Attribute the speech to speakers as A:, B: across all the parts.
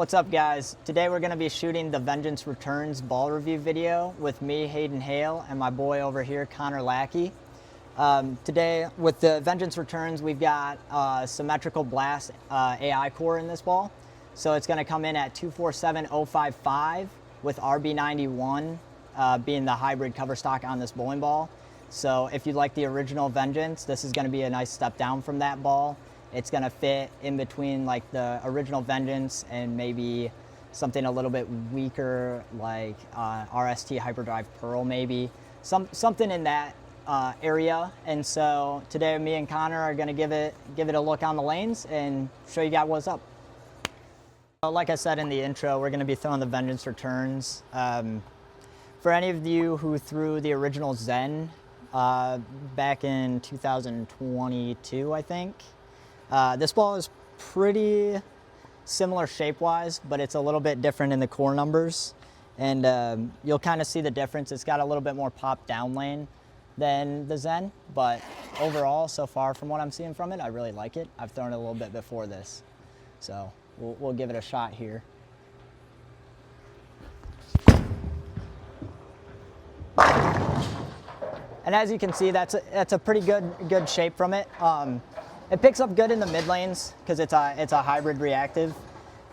A: What's up, guys? Today we're going to be shooting the Vengeance Returns ball review video with me, Hayden Hale, and my boy over here, Connor Lackey. Today with the Vengeance Returns, we've got symmetrical blast AI core in this ball. So it's going to come in at 247055 with RB91 being the hybrid cover stock on this bowling ball. So if you like the original Vengeance, this is going to be a nice step down from that ball. It's going to fit in between like the original Vengeance and maybe something a little bit weaker like RST Hyperdrive Pearl maybe. Something in that area. And so today me and Connor are going to give it a look on the lanes and show you guys what's up. Like I said in the intro, we're going to be throwing the Vengeance Returns. For any of you who threw the original Zen back in 2022, I think, this ball is pretty similar shape-wise, but it's a little bit different in the core numbers. And you'll kind of see the difference. It's got a little bit more pop down lane than the Zen, but overall, so far from what I'm seeing from it, I really like it. I've thrown it a little bit before this, so we'll give it a shot here. And as you can see, that's a pretty good shape from it. It picks up good in the mid lanes because it's a hybrid reactive,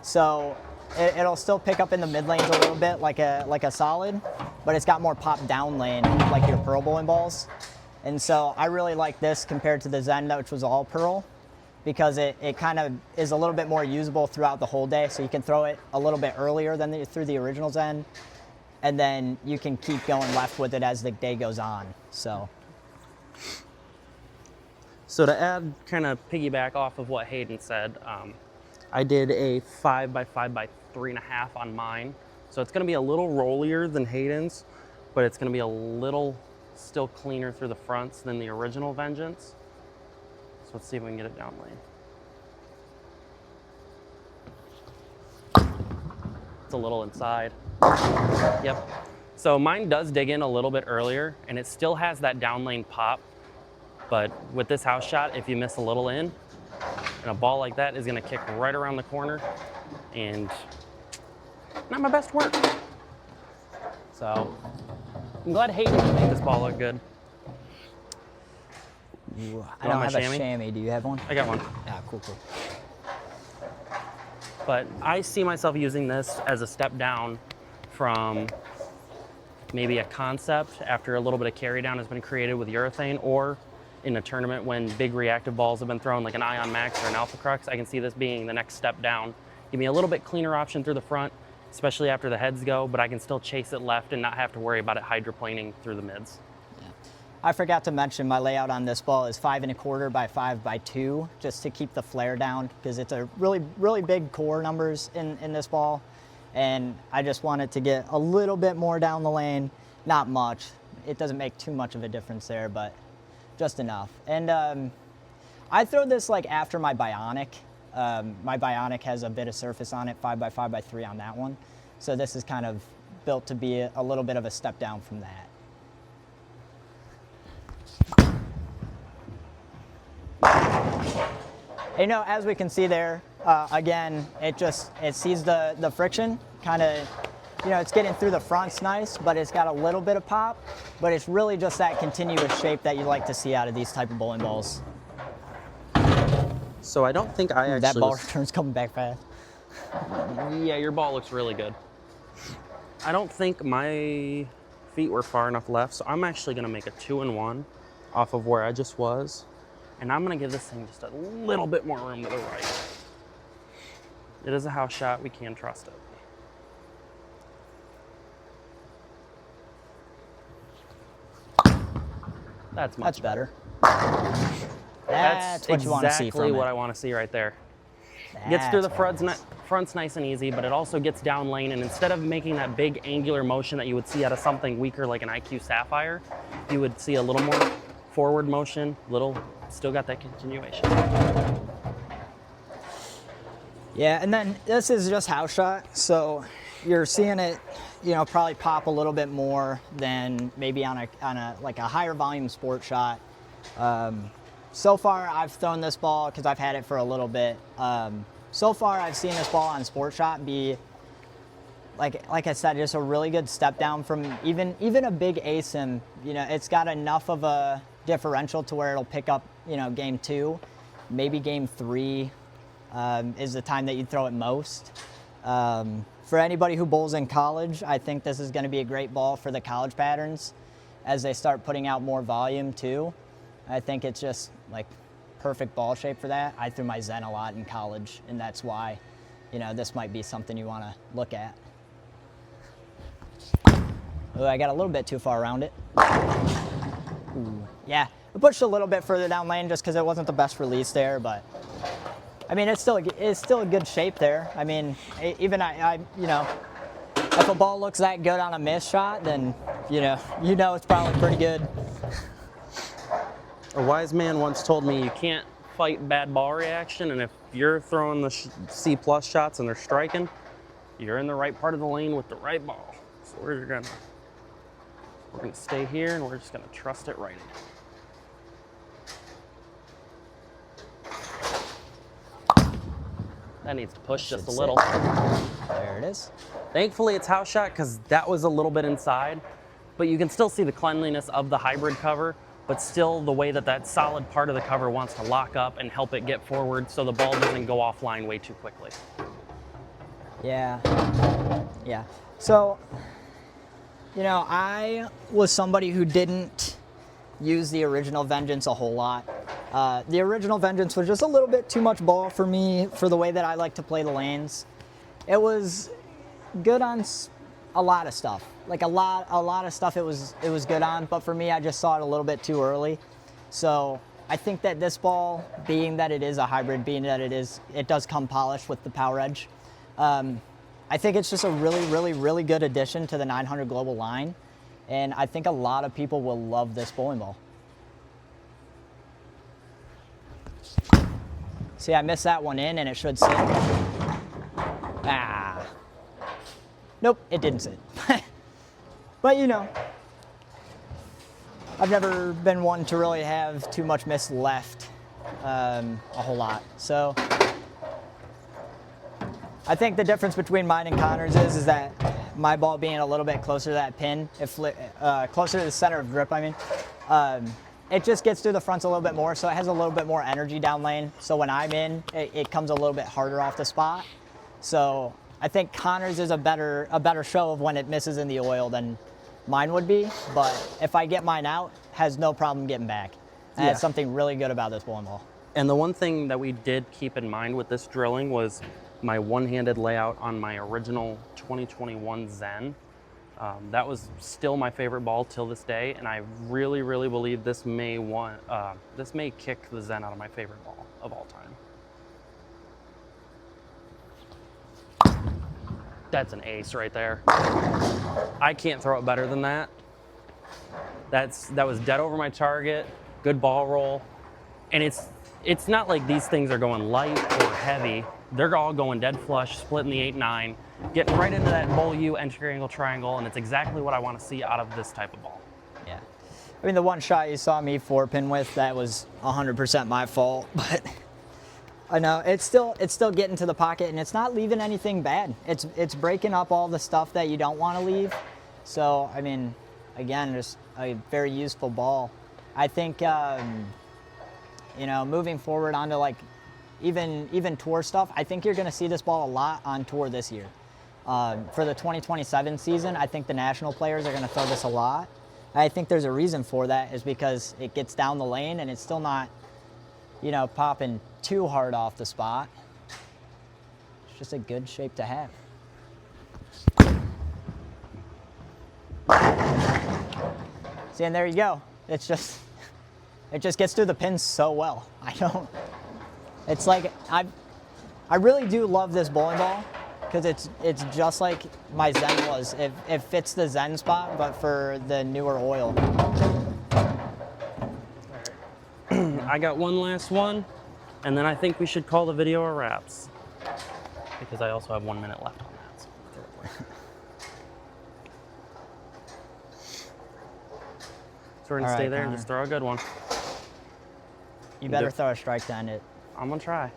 A: so it'll still pick up in the mid lanes a little bit like a solid, but it's got more pop down lane like your Pearl bowling balls. And so I really like this compared to the Zen, which was all Pearl, because it kind of is a little bit more usable throughout the whole day. So you can throw it a little bit earlier than through the original Zen, and then you can keep going left with it as the day goes on.
B: So to add, kind of piggyback off of what Hayden said, I did a 5x5x3.5 on mine. So it's going to be a little rollier than Hayden's, but it's going to be a little still cleaner through the fronts than the original Vengeance. So let's see if we can get it down lane. It's a little inside. Yep. So mine does dig in a little bit earlier, and it still has that down lane pop. But with this house shot, if you miss a little in, and a ball like that is gonna kick right around the corner, and not my best work. So I'm glad Hayden can make this ball look good.
A: Ooh, I don't have a chamois. Do you have one?
B: I got one.
A: Yeah, cool.
B: But I see myself using this as a step down from maybe a concept after a little bit of carry down has been created with urethane, or in a tournament when big reactive balls have been thrown like an Ion Max or an Alpha Crux. I can see this being the next step down. Give me a little bit cleaner option through the front, especially after the heads go, but I can still chase it left and not have to worry about it hydroplaning through the mids.
A: Yeah. I forgot to mention my layout on this ball is 5 1/4 by 5 by 2, just to keep the flare down, because it's a really big core numbers in this ball. And I just wanted to get a little bit more down the lane, not much. It doesn't make too much of a difference there, but just enough. And I throw this like after my Bionic. My Bionic has a bit of surface on it, 5 by 5 by 3 on that one. So this is kind of built to be a little bit of a step down from that. You know, as we can see there, again, it sees the friction, kind of, you know, it's getting through the fronts nice, but it's got a little bit of pop, but it's really just that continuous shape that you like to see out of these type of bowling balls.
B: So I don't think I actually...
A: That ball return's coming back fast.
B: Yeah, your ball looks really good. I don't think my feet were far enough left, so I'm actually gonna make a 2-1 off of where I just was. And I'm gonna give this thing just a little bit more room to the right. It is a house shot, we can trust it. That's much
A: better.
B: That's
A: what you want to see from
B: exactly
A: it.
B: what I want to see right there. Gets through the fronts nice and easy, but it also gets down lane, and instead of making that big angular motion that you would see out of something weaker like an IQ Sapphire, you would see a little more forward motion, still got that continuation.
A: Yeah, and then this is just house shot, so you're seeing it, you know, probably pop a little bit more than maybe on a like a higher volume sport shot. So far, I've thrown this ball because I've had it for a little bit. so far I've seen this ball on Sport Shot be, like I said, just a really good step down from even a big ASIM. You know, it's got enough of a differential to where it'll pick up, you know, game 2, maybe game 3 is the time that you throw it most. For anybody who bowls in college, I think this is going to be a great ball for the college patterns as they start putting out more volume too. I think it's just like perfect ball shape for that. I threw my Zen a lot in college, and that's why, you know, this might be something you want to look at. Oh, I got a little bit too far around it. Ooh. Yeah, I pushed a little bit further down lane just because it wasn't the best release there, but I mean, it's still a good shape there. I mean, even I you know, if a ball looks that good on a miss shot, then you know it's probably pretty good.
B: A wise man once told me you can't fight bad ball reaction, and if you're throwing the C+ shots and they're striking, you're in the right part of the lane with the right ball. So we're gonna stay here, and we're just gonna trust it right in. That needs to push just a little.
A: There it is.
B: Thankfully, it's house shot because that was a little bit inside, but you can still see the cleanliness of the hybrid cover, but still the way that that solid part of the cover wants to lock up and help it get forward so the ball doesn't go offline way too quickly.
A: Yeah. Yeah. So, you know, I was somebody who didn't use the original Vengeance a whole lot. The original Vengeance was just a little bit too much ball for me for the way that I like to play the lanes. It was good on a lot of stuff. Like a lot of stuff it was good on, but for me I just saw it a little bit too early. So I think that this ball, being that it is a hybrid, being that it does come polished with the Power Edge, I think it's just a really good addition to the 900 Global line, and I think a lot of people will love this bowling ball. See, I missed that one in, and it should sit. Ah. Nope, it didn't sit. But you know, I've never been one to really have too much miss left a whole lot. So I think the difference between mine and Connor's is that my ball being a little bit closer to that pin, closer to the center of grip, I mean, it just gets through the fronts a little bit more, so it has a little bit more energy down lane. So when I'm in, it comes a little bit harder off the spot. So I think Connor's is a better show of when it misses in the oil than mine would be. But if I get mine out, has no problem getting back. And that's something really good about this bowling ball.
B: And the one thing that we did keep in mind with this drilling was my one-handed layout on my original 2021 Zen. That was still my favorite ball till this day, and I really believe this may kick the Zen out of my favorite ball of all time. That's an ace right there. I can't throw it better than that. That was dead over my target, good ball roll, and it's not like these things are going light or heavy. They're all going dead flush, splitting the 8-9, getting right into that bowl U entry angle triangle, and it's exactly what I want to see out of this type of ball.
A: Yeah. I mean, the one shot you saw me 4-pin with, that was 100% my fault, but I know it's still getting to the pocket, and it's not leaving anything bad. It's breaking up all the stuff that you don't want to leave. So, I mean, again, just a very useful ball. I think, you know, moving forward onto like even tour stuff, I think you're going to see this ball a lot on tour this year. For the 2027 season, I think the national players are going to throw this a lot. I think there's a reason for that, is because it gets down the lane and it's still not, you know, popping too hard off the spot. It's just a good shape to have. See, and there you go. It just gets through the pins so well. It's like, I really do love this bowling ball, because it's just like my Zen was. It fits the Zen spot, but for the newer oil.
B: I got one last one, and then I think we should call the video a wraps, because I also have 1 minute left on that. So we're gonna stay there and just throw a good one.
A: You better throw a strike to end it.
B: I'm gonna try.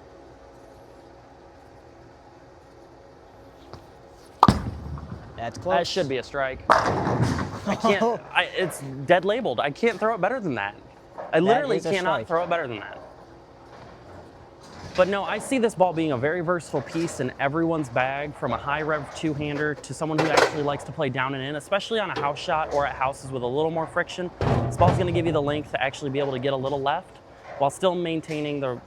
A: That's close.
B: That should be a strike. I can't, it's dead labeled. I can't throw it better than that. I literally
A: is a
B: cannot
A: strike.
B: throw it better than that. But no, I see this ball being a very versatile piece in everyone's bag, from a high rev two-hander to someone who actually likes to play down and in, especially on a house shot or at houses with a little more friction. This ball's gonna give you the length to actually be able to get a little left while still maintaining the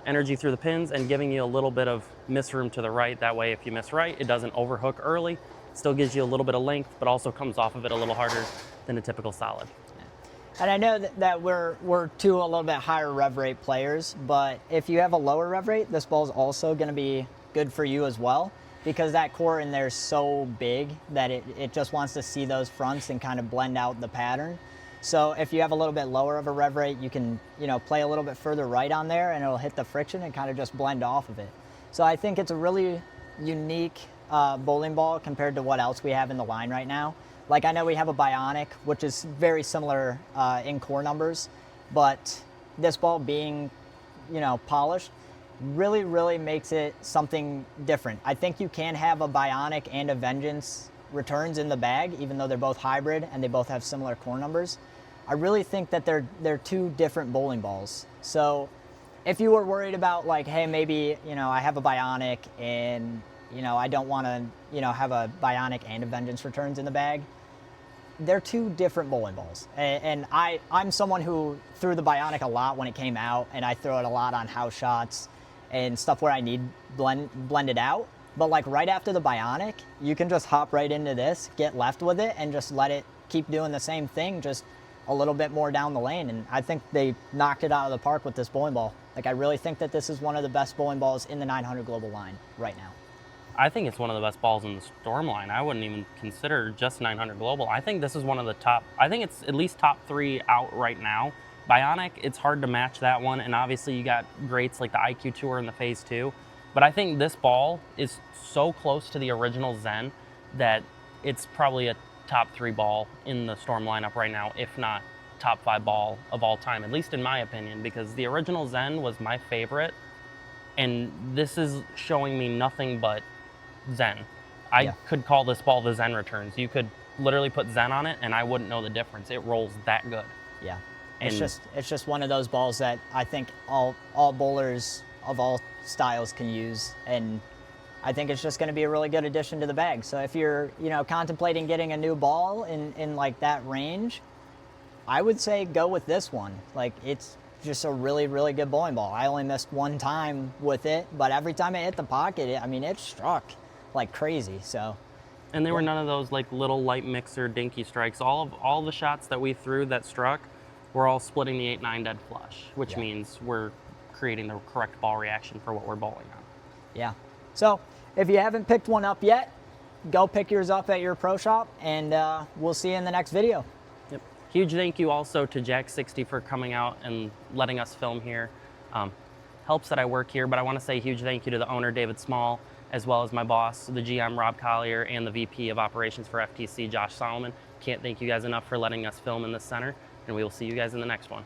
B: energy through the pins and giving you a little bit of miss room to the right. That way, if you miss right, it doesn't overhook early. Still gives you a little bit of length, but also comes off of it a little harder than a typical solid.
A: And I know that we're two a little bit higher rev rate players, but if you have a lower rev rate, this ball's also going to be good for you as well, because that core in there is so big that it just wants to see those fronts and kind of blend out the pattern. So if you have a little bit lower of a rev rate, you can, you know, play a little bit further right on there and it'll hit the friction and kind of just blend off of it. So I think it's a really unique bowling ball compared to what else we have in the line right now. Like, I know we have a Bionic, which is very similar in core numbers, but this ball being, you know, polished really, really makes it something different. I think you can have a Bionic and a Vengeance returns in the bag, even though they're both hybrid and they both have similar core numbers. I really think that they're two different bowling balls. So if you were worried about, like, hey, maybe, you know, I have a Bionic and, you know, I don't want to, you know, have a Bionic and a Vengeance returns in the bag, they're two different bowling balls. And I'm someone who threw the Bionic a lot when it came out, and I throw it a lot on house shots and stuff where I need blended out. But like right after the Bionic, you can just hop right into this, get left with it, and just let it keep doing the same thing, just a little bit more down the lane. And I think they knocked it out of the park with this bowling ball. Like, I really think that this is one of the best bowling balls in the 900 Global line right now.
B: I think it's one of the best balls in the Storm line. I wouldn't even consider just 900 Global. I think this is one of the top, I think it's at least top 3 out right now. Bionic, it's hard to match that one, and obviously you got greats like the IQ Tour and the Phase 2. But I think this ball is so close to the original Zen that it's probably a top 3 ball in the Storm lineup right now, if not top 5 ball of all time, at least in my opinion, because the original Zen was my favorite, and this is showing me nothing but Zen. I could call this ball the Zen returns. You could literally put Zen on it and I wouldn't know the difference. It rolls that good.
A: Yeah.
B: And
A: It's just one of those balls that I think all bowlers of all styles can use, and I think it's just going to be a really good addition to the bag. So if you're, you know, contemplating getting a new ball in like that range, I would say go with this one. Like, it's just a really, really good bowling ball. I only missed one time with it, but every time it hit the pocket, it struck like crazy. So,
B: and they were none of those like little light mixer dinky strikes. All the shots that we threw that struck were all splitting the 8-9 dead flush, which means we're creating the correct ball reaction for what we're bowling on.
A: Yeah. So if you haven't picked one up yet, go pick yours up at your pro shop, and we'll see you in the next video.
B: Yep. Huge thank you also to Jack 60 for coming out and letting us film here. Helps that I work here, but I want to say a huge thank you to the owner, David Small, as well as my boss, the GM, Rob Collier, and the VP of Operations for FTC, Josh Solomon. Can't thank you guys enough for letting us film in this center, and we will see you guys in the next one.